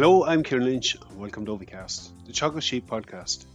Hello, I'm Ciarán Lynch and welcome to OviCast, the Teagasc Sheep podcast.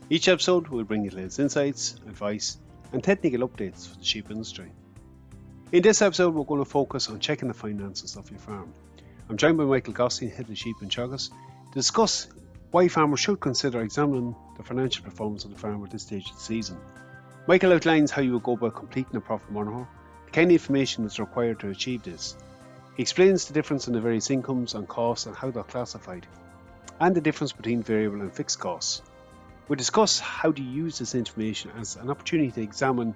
Each episode will bring you the latest insights, advice and technical updates for the sheep industry. In this episode we're going to focus on checking the finances of your farm. I'm joined by Gottstein Head of Sheep in Teagasc to discuss why farmers should consider examining the financial performance of the farm at this stage of the season. Michael outlines how you will go about completing a profit monitor, the kind of information that's required to achieve this. He explains the difference in the various incomes and costs and how they're classified, and the difference between variable and fixed costs. We discuss how to use this information as an opportunity to examine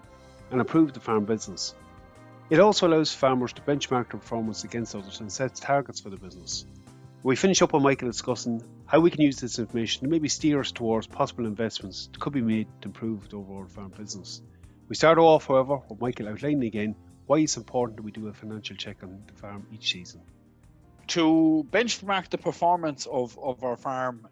and improve the farm business. It also allows farmers to benchmark their performance against others and sets targets for the business. We finish up with Michael discussing how we can use this information to maybe steer us towards possible investments that could be made to improve the overall farm business. We start off, however, with Michael outlining again why it's important that we do a financial check on the farm each season. To benchmark the performance of our farm,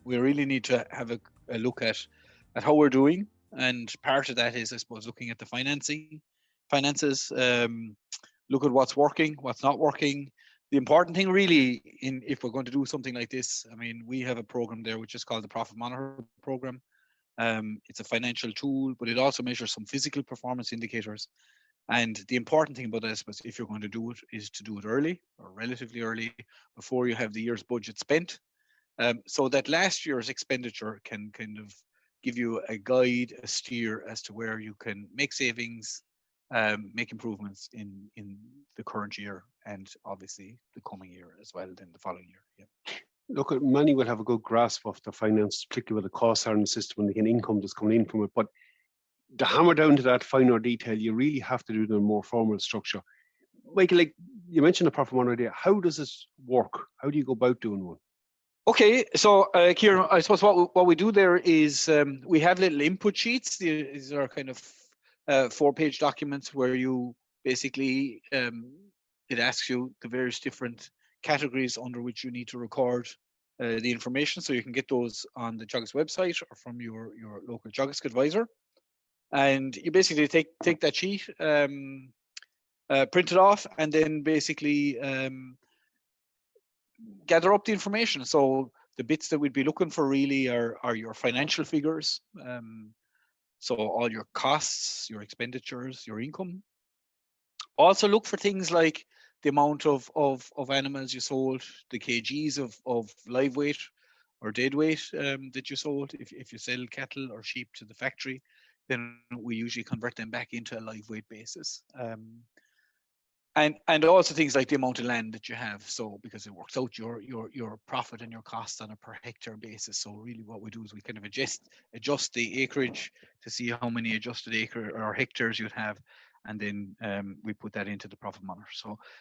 we really need to have a look at how we're doing. And part of that is, I suppose, looking at the finances, look at what's working, what's not working. The important thing really, if we're going to do something like this, I mean, we have a program there which is called the Profit Monitor program. It's a financial tool, but it also measures some physical performance indicators. And the important thing about this, if you're going to do it, is to do it early or relatively early before you have the year's budget spent, so that last year's expenditure can kind of give you a guide, a steer as to where you can make savings, make improvements in the current year and obviously the coming year as well, then the following year. Yeah. Look, many will have a good grasp of the finance, particularly what the costs are in the system and the income that's coming in from it. But to hammer down to that finer detail, you really have to do it in a more formal structure. Michael, like you mentioned the profit monitor, how does this work? How do you go about doing one? Okay, so Ciarán, I suppose what we do there is we have little input sheets. These are kind of 4-page documents where you basically, it asks you the various different categories under which you need to record the information. So you can get those on the Teagasc website or from your local Teagasc advisor. And you basically take that sheet, print it off, and then basically gather up the information. So the bits that we'd be looking for really are your financial figures. So all your costs, your expenditures, your income. Also look for things like the amount of animals you sold, the kgs of live weight or dead weight that you sold. If you sell cattle or sheep to the factory, then we usually convert them back into a live weight basis. And also things like the amount of land that you have. So because it works out your profit and your costs on a per hectare basis. So really what we do is we kind of adjust the acreage to see how many adjusted acre or hectares you'd have. And then we put that into the profit monitor.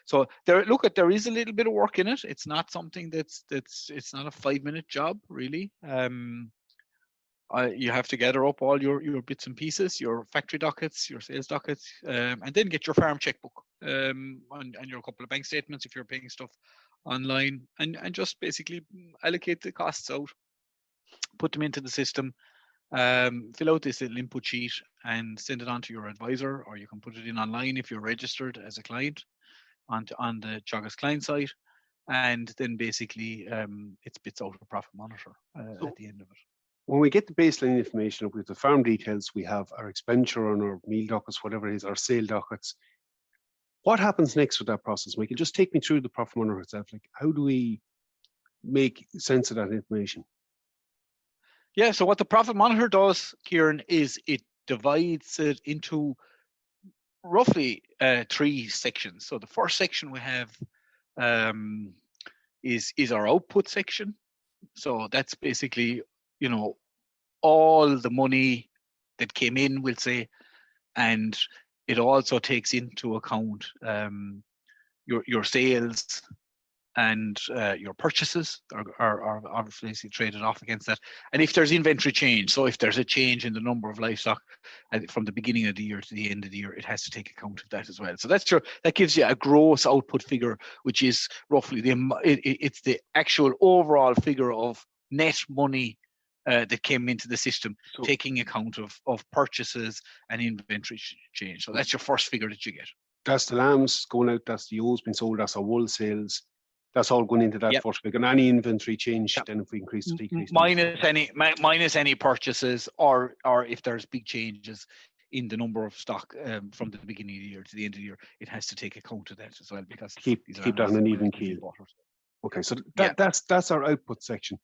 So there is a little bit of work in it. It's not something it's not a 5-minute job really. You have to gather up all your bits and pieces, your factory dockets, your sales dockets, and then get your farm checkbook and your couple of bank statements if you're paying stuff online, and just basically allocate the costs out, put them into the system, fill out this little input sheet and send it on to your advisor, or you can put it in online if you're registered as a client on the Teagasc client site, and then basically it spits out a profit monitor at the end of it. When we get the baseline information with the farm details, we have our expenditure on our meal dockets, whatever it is, our sale dockets. What happens next with that process, Michael? Just take me through the profit monitor itself. Like, how do we make sense of that information? Yeah, so what the profit monitor does, Ciarán, is it divides it into roughly 3 sections. So the first section we have is our output section. So that's basically, all the money that came in, we'll say, and it also takes into account your sales and your purchases are obviously traded off against that. And if there's inventory change, so if there's a change in the number of livestock from the beginning of the year to the end of the year, it has to take account of that as well. So that gives you a gross output figure, which is roughly it's the actual overall figure of net money that came into the system, taking account of purchases and inventory change. So that's your first figure that you get. That's the lambs going out, that's the ewes being sold, that's our wool sales. That's all going into that Yep. first figure. And any inventory change, Yep. then if we increase or decrease. minus any purchases, or if there's big changes in the number of stock from the beginning of the year to the end of the year, it has to take account of that as well, because keep that on an even keel. Okay, so that's our output section.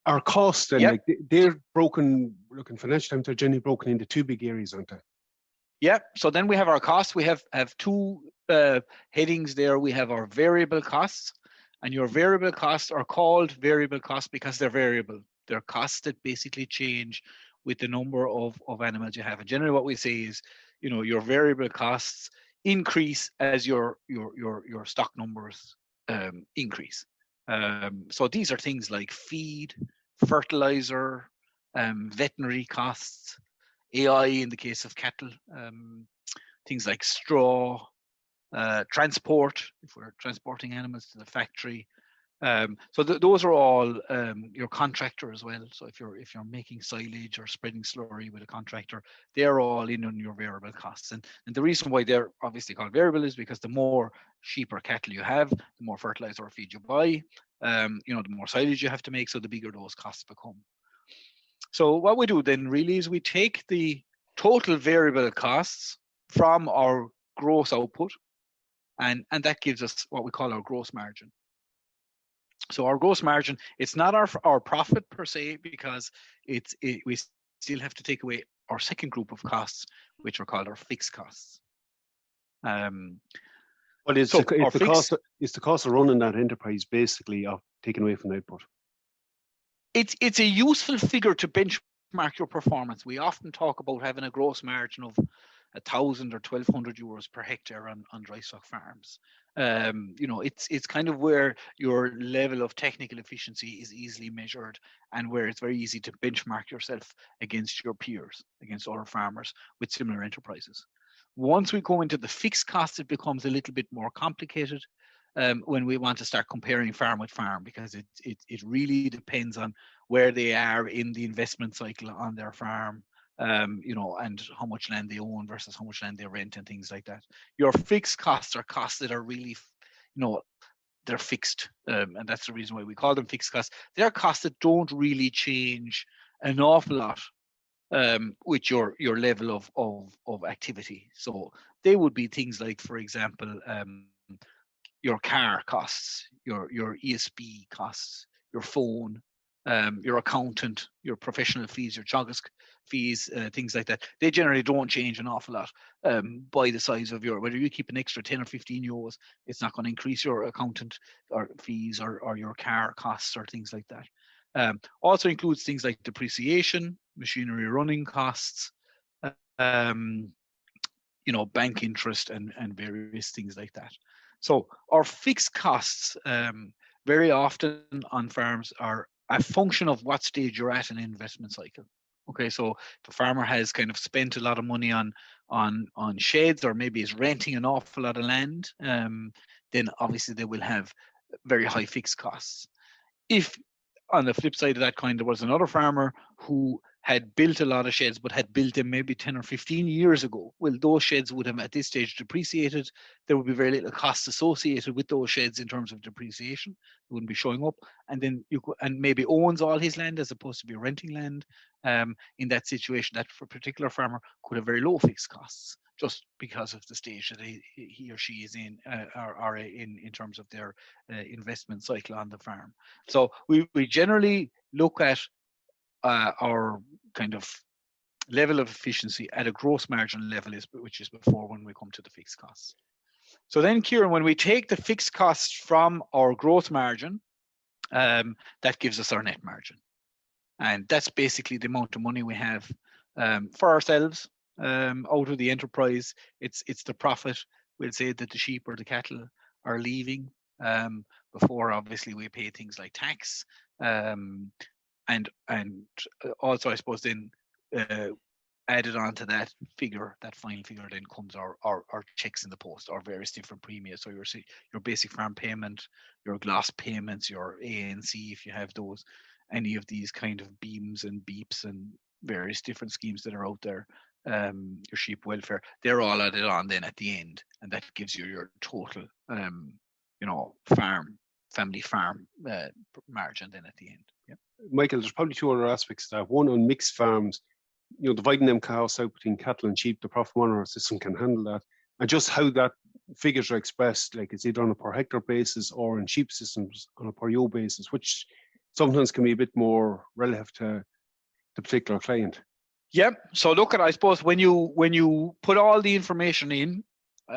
Our costs then, like they're broken. Look, in financial terms, they're generally broken into two big areas, aren't they? Yeah. So then we have our costs. We have two headings there. We have our variable costs, and your variable costs are called variable costs because they're variable. They're costs that basically change with the number of animals you have. And generally, what we say is, your variable costs increase as your stock numbers increase. So these are things like feed, fertilizer, veterinary costs, AI in the case of cattle, things like straw, transport, if we're transporting animals to the factory. So those are all your contractor as well. So if you're making silage or spreading slurry with a contractor, they're all in on your variable costs. And the reason why they're obviously called variable is because the more sheep or cattle you have, the more fertilizer or feed you buy, the more silage you have to make, so the bigger those costs become. So what we do then really is we take the total variable costs from our gross output, and that gives us what we call our gross margin. So our gross margin, it's not our profit per se, because we still have to take away our second group of costs, which are called our fixed costs. But it's the cost of running that enterprise basically taken away from the output. It's a useful figure to benchmark your performance. We often talk about having a gross margin of 1,000 or 1,200 euros per hectare on dry stock farms. It's kind of where your level of technical efficiency is easily measured, and where it's very easy to benchmark yourself against your peers, against other farmers with similar enterprises. Once we go into the fixed costs, it becomes a little bit more complicated when we want to start comparing farm with farm, because it really depends on where they are in the investment cycle on their farm, and how much land they own versus how much land they rent and things like that. Your fixed costs are costs that are really, they're fixed, and that's the reason why we call them fixed costs. They're costs that don't really change an awful lot with your level of activity. So they would be things like, for example, your car costs, your ESB costs, your phone, your accountant, your professional fees, your Teagasc fees, things like that. They generally don't change an awful lot by the size of whether you keep an extra 10 or 15 euros, it's not going to increase your accountant or fees or your car costs or things like that. Also includes things like depreciation, machinery running costs, bank interest and various things like that. So our fixed costs very often on farms are a function of what stage you're at in an investment cycle. Okay, so the farmer has kind of spent a lot of money on sheds, or maybe is renting an awful lot of land, then obviously they will have very high fixed costs. If on the flip side of that coin, there was another farmer who had built a lot of sheds, but had built them maybe 10 or 15 years ago, well, those sheds would have at this stage depreciated. There would be very little costs associated with those sheds in terms of depreciation. They wouldn't be showing up. And then and maybe owns all his land as opposed to be renting land. In that situation, that for a particular farmer could have very low fixed costs, just because of the stage that he or she is in, or in terms of their investment cycle on the farm. So we generally look at our kind of level of efficiency at a gross margin level, which is before when we come to the fixed costs. So then, Ciarán, when we take the fixed costs from our gross margin, that gives us our net margin. And that's basically the amount of money we have for ourselves out of the enterprise. It's the profit, we'll say, that the sheep or the cattle are leaving before obviously we pay things like tax. And also, I suppose, then added on to that figure, that final figure, then comes our checks in the post, our various different premiums. So your basic farm payment, your gloss payments, your ANC, if you have those, any of these kind of beams and beeps and various different schemes that are out there, your sheep welfare, they're all added on then at the end, and that gives you your total, farm family farm margin then at the end. Yeah. Michael, there's probably two other aspects to that. One, on mixed farms, dividing them costs out between cattle and sheep, the profit modeling system can handle that. And just how that figures are expressed, like it's either on a per hectare basis or in sheep systems on a per ewe basis, which sometimes can be a bit more relative to the particular client. Yeah. So look at, I suppose, when you put all the information in,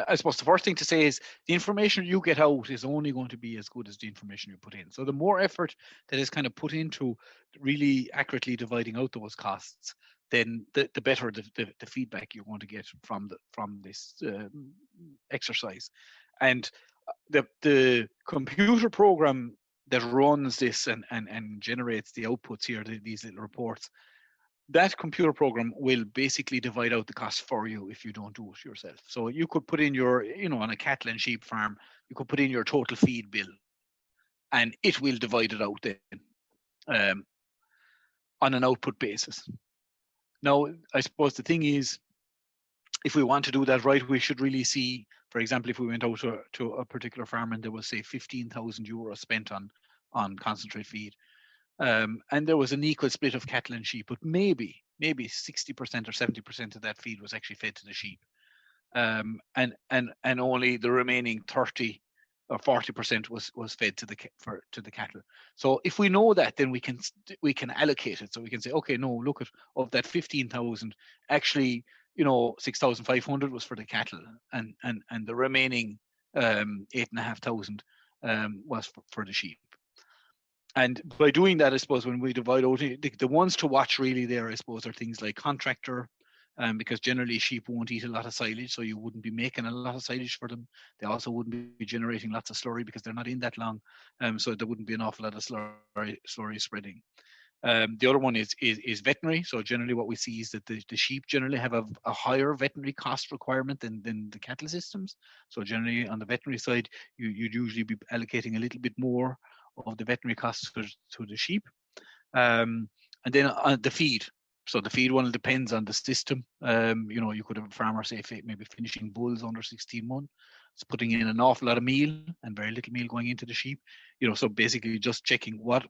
I suppose the first thing to say is the information you get out is only going to be as good as the information you put in. So the more effort that is kind of put into really accurately dividing out those costs, then the better the feedback you're going to get from this exercise. And the computer program that runs this and generates the outputs here, these little reports, that computer program will basically divide out the cost for you if you don't do it yourself. So you could put in your, on a cattle and sheep farm, you could put in your total feed bill and it will divide it out then on an output basis. Now, I suppose the thing is, if we want to do that right, we should really see, for example, if we went out to a particular farm and there was, say, 15,000 euros spent on concentrate feed, and there was an equal split of cattle and sheep, but maybe 60% or 70% of that feed was actually fed to the sheep, and only the remaining 30 or 40% was fed to the cattle. So if we know that, then we can allocate it. So we can say, okay, no, look at, of that 15,000, actually, 6,500 was for the cattle, and the remaining 8,500 was for the sheep. And by doing that, I suppose when we divide out, the ones to watch really there, I suppose, are things like contractor, because generally sheep won't eat a lot of silage, so you wouldn't be making a lot of silage for them. They also wouldn't be generating lots of slurry because they're not in that long, so there wouldn't be an awful lot of slurry spreading. The other one is veterinary. So generally what we see is that the sheep generally have a higher veterinary cost requirement than the cattle systems. So generally on the veterinary side, you'd usually be allocating a little bit more of the veterinary costs to the sheep. And then on the feed. So the feed one depends on the system. You could have a farmer, say, maybe finishing bulls under 16 months. It's putting in an awful lot of meal and very little meal going into the sheep. So basically just checking what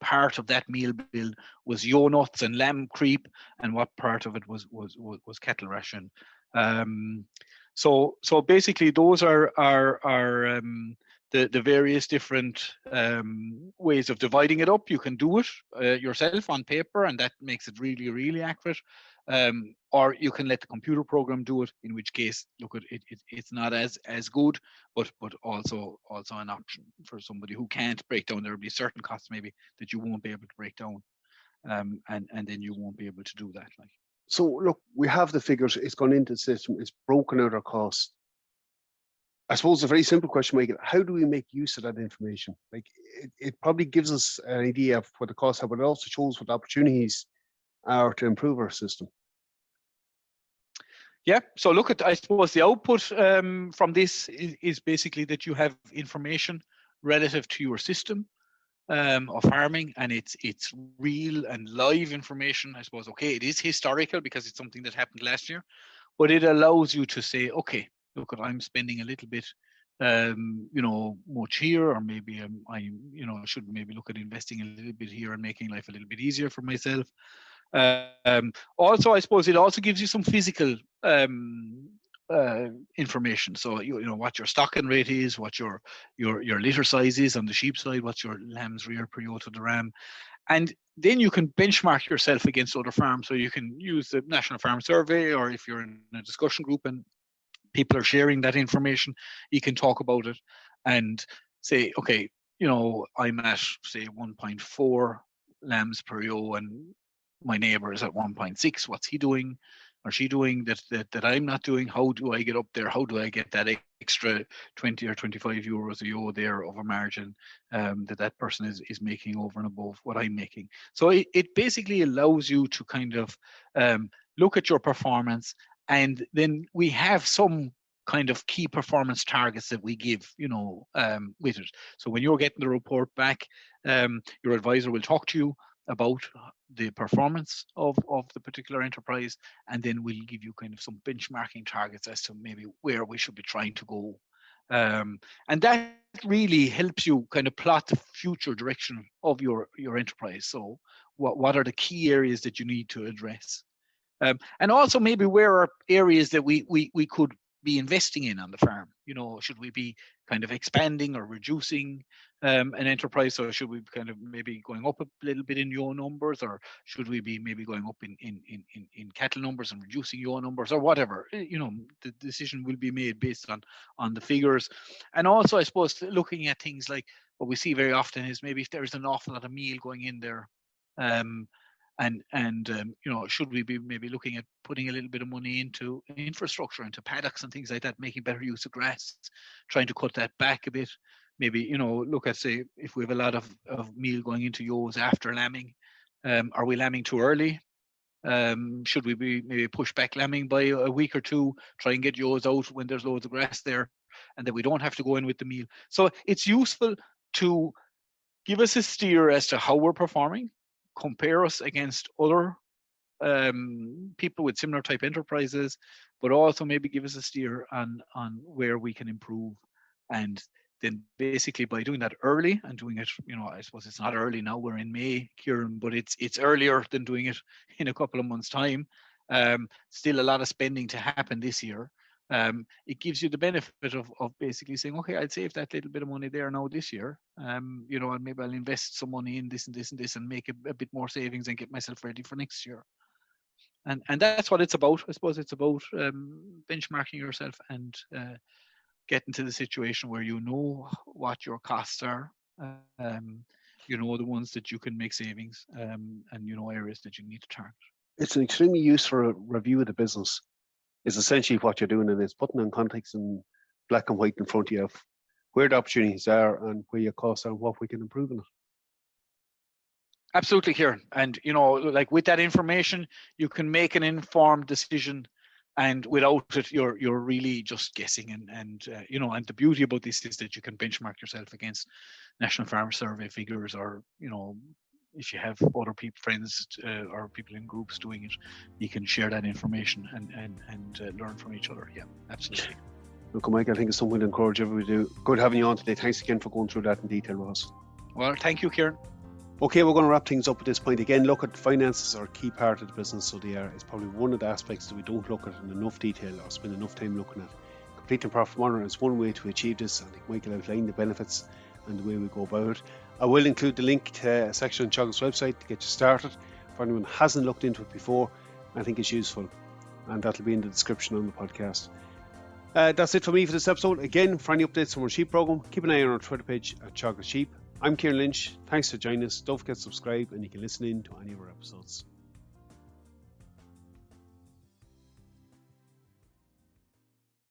part of that meal bill was ewe nuts and lamb creep, and what part of it was cattle ration. So basically those are the various different ways of dividing it up. You can do it yourself on paper, and that makes it really, really accurate. Or you can let the computer program do it, in which case, look, it's not as good, but also an option for somebody who can't break down. There will be certain costs maybe that you won't be able to break down, and then you won't be able to do that. So look, we have the figures. It's gone into the system. It's broken out our costs. I suppose a very simple question, Michael, how do we make use of that information? Like it probably gives us an idea of what the costs are, but it also shows what the opportunities are to improve our system. Yeah, so look at, I suppose the output from this is basically that you have information relative to your system of farming, and it's real and live information. I suppose, okay, it is historical because it's something that happened last year, but it allows you to say, okay, look, I'm spending a little bit, much here, or maybe I should maybe look at investing a little bit here and making life a little bit easier for myself. Also, I suppose it also gives you some physical information. So what your stocking rate is, what your litter size is on the sheep side, what's your lamb's rear per ewe to the ram, and then you can benchmark yourself against other farms. So you can use the National Farm Survey, or if you're in a discussion group and people are sharing that information, you can talk about it and say, okay, I'm at, say, 1.4 lambs per ewe, and my neighbor is at 1.6. What's he doing or she doing that I'm not doing? How do I get up there? How do I get that extra 20 or 25 euros a ewe there of a margin that person is making over and above what I'm making? So it basically allows you to kind of look at your performance, and then we have some kind of key performance targets that we give, with it. So when you're getting the report back, your advisor will talk to you about the performance of the particular enterprise, and then we'll give you kind of some benchmarking targets as to maybe where we should be trying to go And that really helps you kind of plot the future direction of your enterprise. So what are the key areas that you need to address? And also maybe where are areas that we could be investing in on the farm? Should we be kind of expanding or reducing an enterprise? Or should we be kind of maybe going up a little bit in your numbers? Or should we be maybe going up in cattle numbers and reducing your numbers or whatever? The decision will be made based on the figures. And also, I suppose, looking at things like what we see very often is maybe if there's an awful lot of meal going in there, should we be maybe looking at putting a little bit of money into infrastructure, into paddocks and things like that, making better use of grass, trying to cut that back a bit? Maybe, look at, say, if we have a lot of meal going into ewes after lambing, are we lambing too early? Should we be maybe push back lambing by a week or two, try and get ewes out when there's loads of grass there, and then we don't have to go in with the meal? So it's useful to give us a steer as to how we're performing, compare us against other people with similar type enterprises, but also maybe give us a steer on where we can improve. And then basically by doing that early and doing it, I suppose it's not early now, we're in May, Ciarán, but it's earlier than doing it in a couple of months' time. Still a lot of spending to happen this year. It gives you the benefit of basically saying, okay, I'd save that little bit of money there now this year, and maybe I'll invest some money in this and this and this and make a bit more savings and get myself ready for next year. And that's what it's about. I suppose it's about benchmarking yourself and getting to the situation where you know what your costs are, the ones that you can make savings, and areas that you need to target. It's an extremely useful review of the business. Is essentially what you're doing, and it's putting in context in black and white in front of you of where the opportunities are and where your costs are and what we can improve on it. Absolutely, Ciarán. And, like with that information, you can make an informed decision, and without it, you're really just guessing. And the beauty about this is that you can benchmark yourself against National Farm Survey figures, or, if you have other people, friends, or people in groups doing it, you can share that information and learn from each other. Yeah, absolutely. Look, Michael, I think it's something to encourage everybody to do. Good having you on today. Thanks again for going through that in detail with us. Well, thank you, Ciarán. Okay, we're going to wrap things up at this point. Again, look at finances are a key part of the business, so they are. It's probably one of the aspects that we don't look at in enough detail or spend enough time looking at. Complete and profit monitoring is one way to achieve this. I think Michael outlined the benefits and the way we go about it. I will include the link to a section on Teagasc website to get you started. For anyone who hasn't looked into it before, I think it's useful, and that'll be in the description on the podcast. That's it for me for this episode. Again, for any updates on our sheep program, keep an eye on our Twitter page at Teagasc Sheep. I'm Ciarán Lynch. Thanks for joining us. Don't forget to subscribe, and you can listen in to any of our episodes.